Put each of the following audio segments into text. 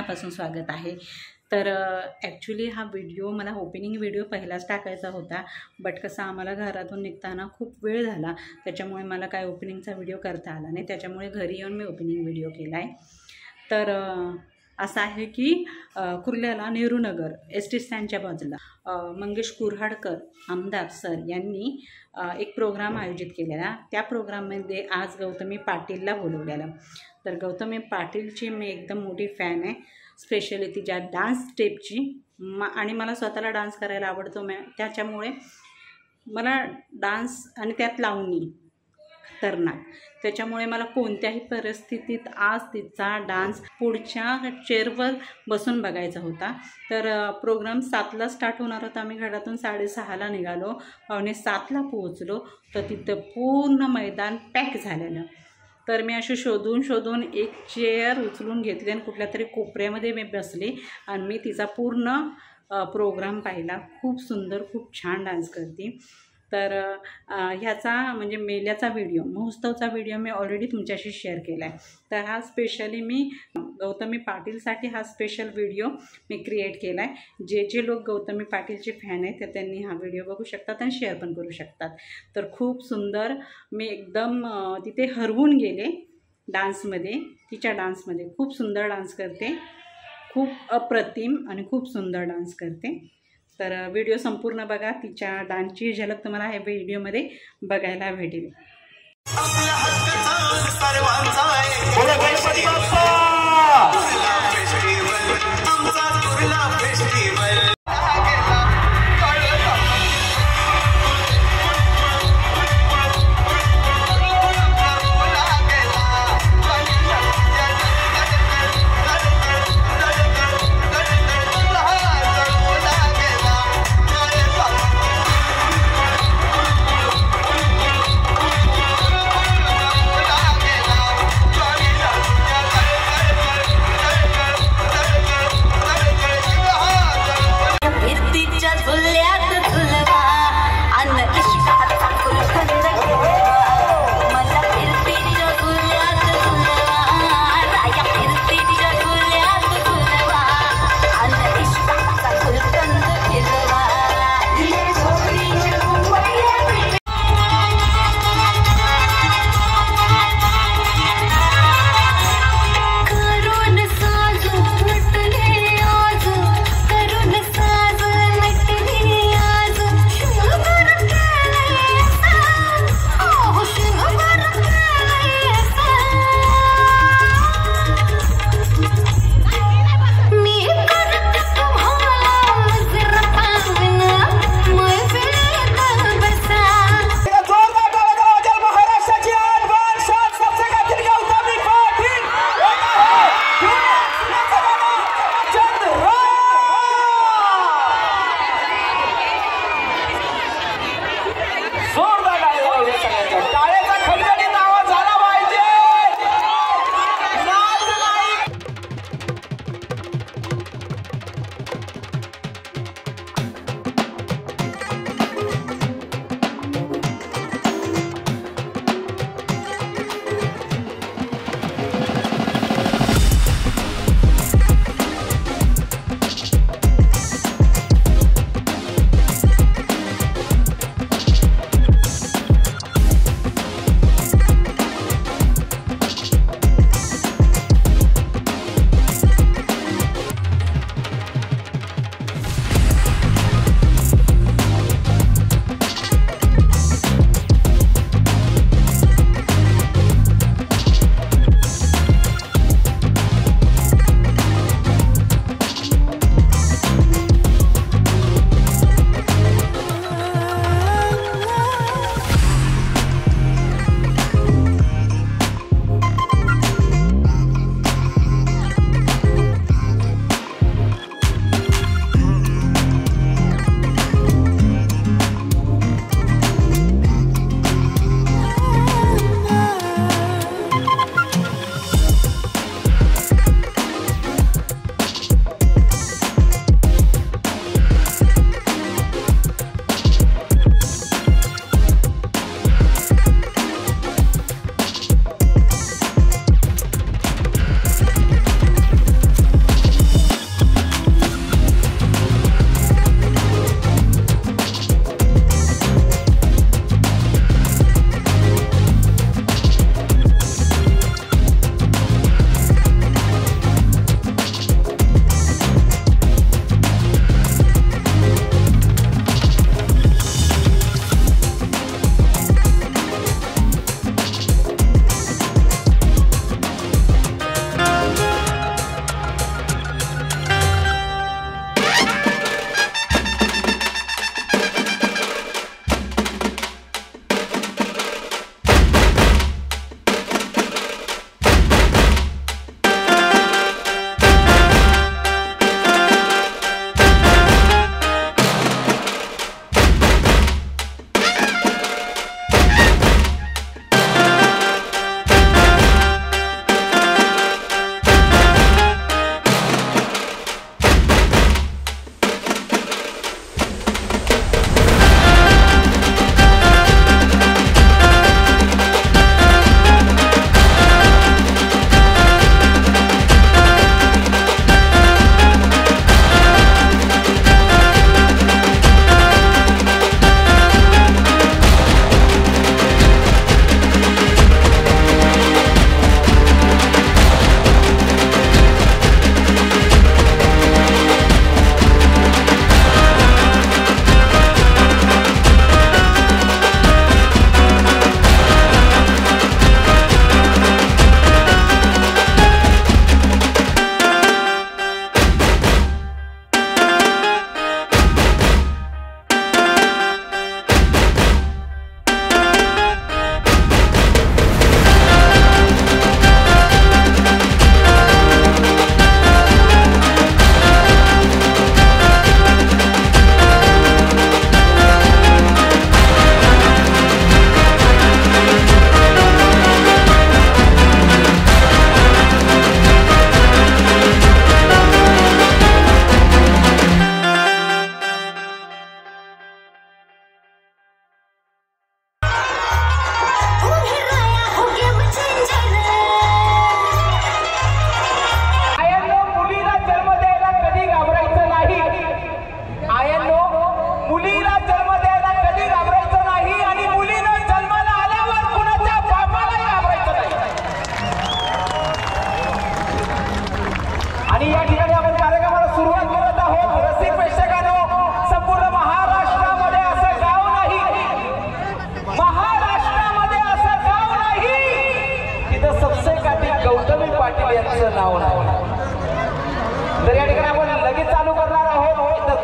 मनापासून स्वागत आहे। तर ॲक्च्युली हा व्हिडिओ मला ओपनिंग व्हिडिओ पहिलाच टाकायचा होता, बट कसं आम्हाला घरातून निघताना खूप वेळ झाला, त्याच्यामुळे मला काय ओपनिंगचा व्हिडिओ करता आला नाही। त्याच्यामुळे घरी येऊन मी ओपनिंग व्हिडिओ केला आहे। तर असं आहे की कुर्ल्याला नेहरूनगर एस टी स्टँडच्या बाजूला मंगेश कुऱ्हाडकर आमदार सर यांनी एक प्रोग्राम आयोजित केलेला। त्या प्रोग्राममध्ये आज गौतमी पाटीलला बोलवलेलं। तर गौतमी पाटीलची मी एकदम मोठी फॅन आहे, स्पेशली तिच्या डान्स स्टेपची, आणि मला स्वतःला डान्स करायला आवडतो। त्याच्यामुळे मला डान्स आणि त्यात लावणी खतरनाक, त्याच्यामुळे मला कोणत्याही परिस्थितीत आज तिचा डान्स पुढच्या चेअरवर बसून बघायचा होता। तर प्रोग्राम 7ला स्टार्ट होणार होता। आम्ही घरातून 6:30ला निघालो, 6:45ला पोहोचलो, तर तिथं पूर्ण मैदान पॅक झालेलं। तर मी अशी शोधून एक चेअर उचलून घेतली आणि कुठल्या तरी कोपऱ्यामध्ये मी बसले आणि मी तिचा पूर्ण प्रोग्राम पाहिला। खूप सुंदर, खूप छान डान्स करते। तर ह्याचा म्हणजे मेल्याचा व्हिडिओ, महोत्सवचा व्हिडिओ मी ऑलरेडी तुमच्याशी शेअर केला आहे। तर हा स्पेशली मी गौतमी पाटीलसाठी हा स्पेशल व्हिडिओ मी क्रिएट केला आहे। जे लोक गौतमी पाटीलचे फॅन आहेत तर त्यांनी हा व्हिडिओ बघू शकतात आणि शेअर पण करू शकतात। तर खूप सुंदर, मी एकदम तिथे हरवून गेले डान्समध्ये, तिच्या डान्समध्ये। खूप सुंदर डान्स करते, खूप अप्रतिम आणि खूप सुंदर डान्स करते। तर व्हिडिओ संपूर्ण बघा, तिच्या डान्सची झलक तुम्हाला ह्या व्हिडिओमध्ये बघायला भेटेल।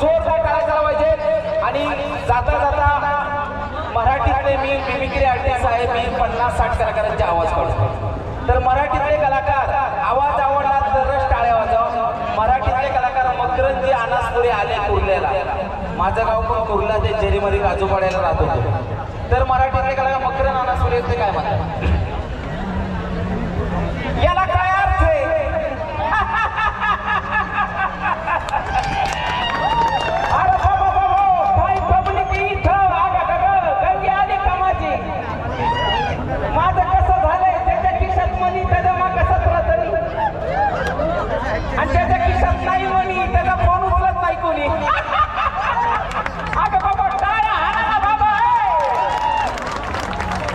जोरदार टाळ्या झाला पाहिजे. आणि जाता जाता मराठीतले मी मिमिक्री आर्टिस्ट आहे, मी 50-60 कलाकारांचे आवाज काढतो. तर मराठीतले कलाकार आवाज आवडला तरच टाळ्या वाजवा. मराठीतले कलाकार मकरंजी अनासपुरे आले कुर्ल्याला. माझं गाव पण कुर्ला ते जेरीमध्ये काजूपाड्याला राहत होतो. तर मराठीतले कलाकार मकरंद अनासपुरे ते काय म्हणतात, याला काय अर्थ आहे? अरे बाबा बाबा काय पब्लिक इथं आगा गंगे आली कामाची. माझं कसं झालंय, त्याच्या खिशात मनी त्याचा मा कसाच राहतरी, आणि त्याच्या खिशात नाही मनी त्याचा फोन उचलत नाही कोणी. अगं बाबा टाळ्या हाणा ना बाबा.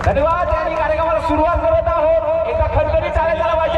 धन्यवाद. आणि कार्यक्रमाला सुरुवात करत आहोत. एका खणखणीत टाळ्या झाला पाहिजे.